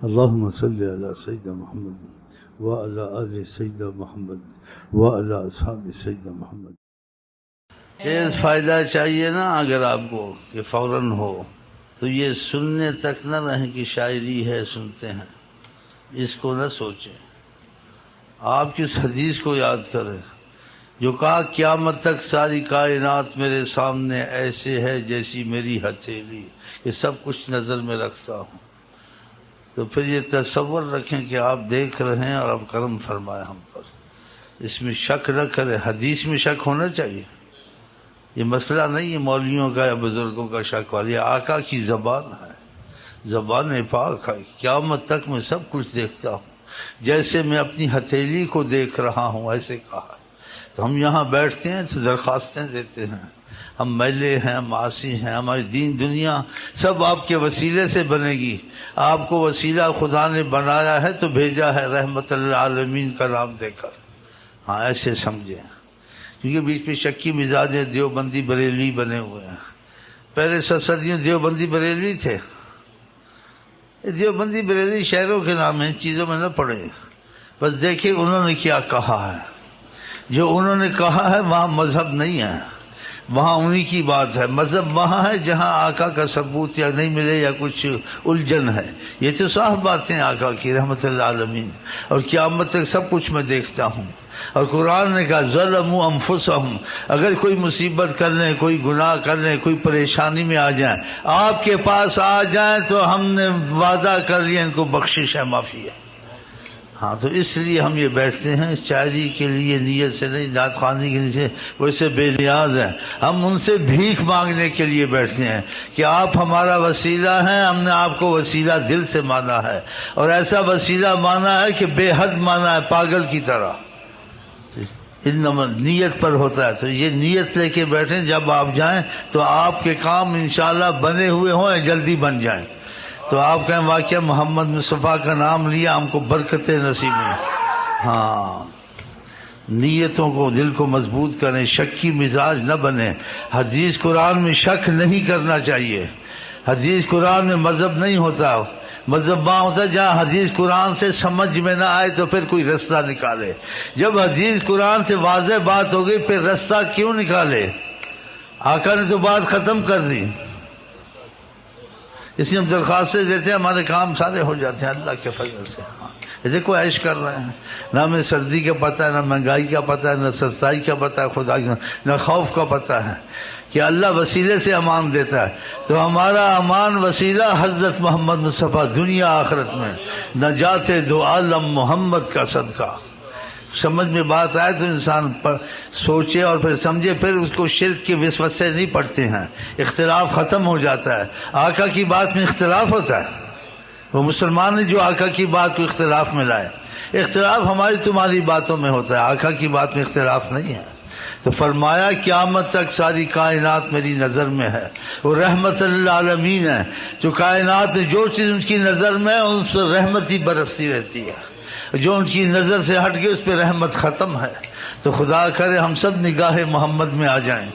اللهم صل على سيدنا محمد وعلى آل سيدنا محمد وعلى أصحاب سيدنا محمد. یہ فائدہ چاہیے نا اگر آپ کو کہ فوراً ہو تو یہ سننے تک نہ رہیں کہ شاعری ہے سنتے ہیں، اس کو نہ سوچیں. آپ کس حدیث کو یاد کریں جو کہا قیامت تک ساری کائنات میرے سامنے ایسے ہے جیسی میری ہتھیلی، کہ سب کچھ نظر میں رکھتا ہوں. تو پھر یہ تصور رکھیں کہ آپ دیکھ رہے ہیں اور اب کرم فرمائے ہم پر، اس میں شک نہ کریں. حدیث میں شک ہونا چاہیے، یہ مسئلہ نہیں ہے مولویوں کا یا بزرگوں کا شک والا، یہ آقا کی زبان ہے، زبان پاک ہے. قیامت تک میں سب کچھ دیکھتا ہوں جیسے میں اپنی ہتھیلی کو دیکھ رہا ہوں، ایسے کہا. تو ہم یہاں بیٹھتے ہیں تو درخواستیں دیتے ہیں، ہم میلے ہیں، ہم عاصی ہیں، ہماری دین دنیا سب آپ کے وسیلے سے بنے گی. آپ کو وسیلہ خدا نے بنایا ہے تو بھیجا ہے رحمت للعالمین کا نام دے کر. ہاں ایسے سمجھیں، کیونکہ بیچ میں شکی مزاج دیوبندی بریلوی بنے ہوئے ہیں. پہلے صدیوں دیوبندی بریلوی تھے. دیوبندی بریلوی شہروں کے نام ہیں، چیزوں میں نہ پڑے. بس دیکھیں انہوں نے کیا کہا ہے. جو انہوں نے کہا ہے وہاں مذہب نہیں ہے، وہاں انہی کی بات ہے. مذہب وہاں ہے جہاں آقا کا ثبوت یا نہیں ملے یا کچھ الجھن ہے. یہ تو صاف باتیں آقا کی رحمت للعالمین. اور قیامت تک سب کچھ میں دیکھتا ہوں. اور قرآن نے کہا ظلموا انفسہم، اگر کوئی مصیبت کر لیں، کوئی گناہ کر لیں، کوئی پریشانی میں آ جائیں، آپ کے پاس آ جائیں تو ہم نے وعدہ کر لیا ان کو بخشش ہے، معافی ہے. ہاں تو اس لیے ہم یہ بیٹھتے ہیں، شاعری کے لیے نیت سے نہیں، نعت خوانی کے لیے، ویسے بے نیاز ہیں. ہم ان سے بھیک مانگنے کے لیے بیٹھتے ہیں کہ آپ ہمارا وسیلہ ہیں. ہم نے آپ کو وسیلہ دل سے مانا ہے، اور ایسا وسیلہ مانا ہے کہ بے حد مانا ہے، پاگل کی طرح. انما نیت پر ہوتا ہے. تو یہ نیت لے کے بیٹھیں، جب آپ جائیں تو آپ کے کام انشاءاللہ بنے ہوئے ہوں، جلدی بن جائیں. تو آپ کہیں واقعہ محمد مصطفیٰ کا نام لیا، ہم کو برکتیں نصیب ہیں. ہاں نیتوں کو، دل کو مضبوط کریں، شک کی مزاج نہ بنے. حدیث قرآن میں شک نہیں کرنا چاہیے. حدیث قرآن میں مذہب نہیں ہوتا. مذہب وہاں ہوتا ہے جہاں حدیث قرآن سے سمجھ میں نہ آئے تو پھر کوئی رستہ نکالے. جب حدیث قرآن سے واضح بات ہو گئی پھر رستہ کیوں نکالے؟ آقا نے تو بات ختم کر دی. اس لیے ہم درخواستیں دیتے ہیں، ہمارے کام سارے ہو جاتے ہیں اللہ کے فضل سے. دیکھو عیش کر رہے ہیں، نہ ہمیں سردی کا پتہ ہے، نہ مہنگائی کا پتہ ہے، نہ سستائی کا پتہ ہے خدا کا، نہ خوف کا پتہ ہے کہ اللہ وسیلے سے امان دیتا ہے. تو ہمارا امان وسیلہ حضرت محمد مصطفیٰ، دنیا آخرت میں نجات دو عالم محمد کا صدقہ. سمجھ میں بات آئے تو انسان پر سوچے اور پھر سمجھے، پھر اس کو شرک کے وسوسے نہیں پڑتے ہیں، اختلاف ختم ہو جاتا ہے. آقا کی بات میں اختلاف ہوتا ہے، وہ مسلمان نے جو آقا کی بات کو اختلاف میں لائے. اختلاف ہماری تمہاری باتوں میں ہوتا ہے، آقا کی بات میں اختلاف نہیں ہے. تو فرمایا قیامت تک ساری کائنات میری نظر میں ہے. وہ رحمت للعالمین ہے، جو کائنات میں جو چیز ان کی نظر میں ہے اس پر رحمت ہی برستی رہتی ہے. جو ان کی نظر سے ہٹ کے اس پہ رحمت ختم ہے. تو خدا کرے ہم سب نگاہ محمد میں آ جائیں.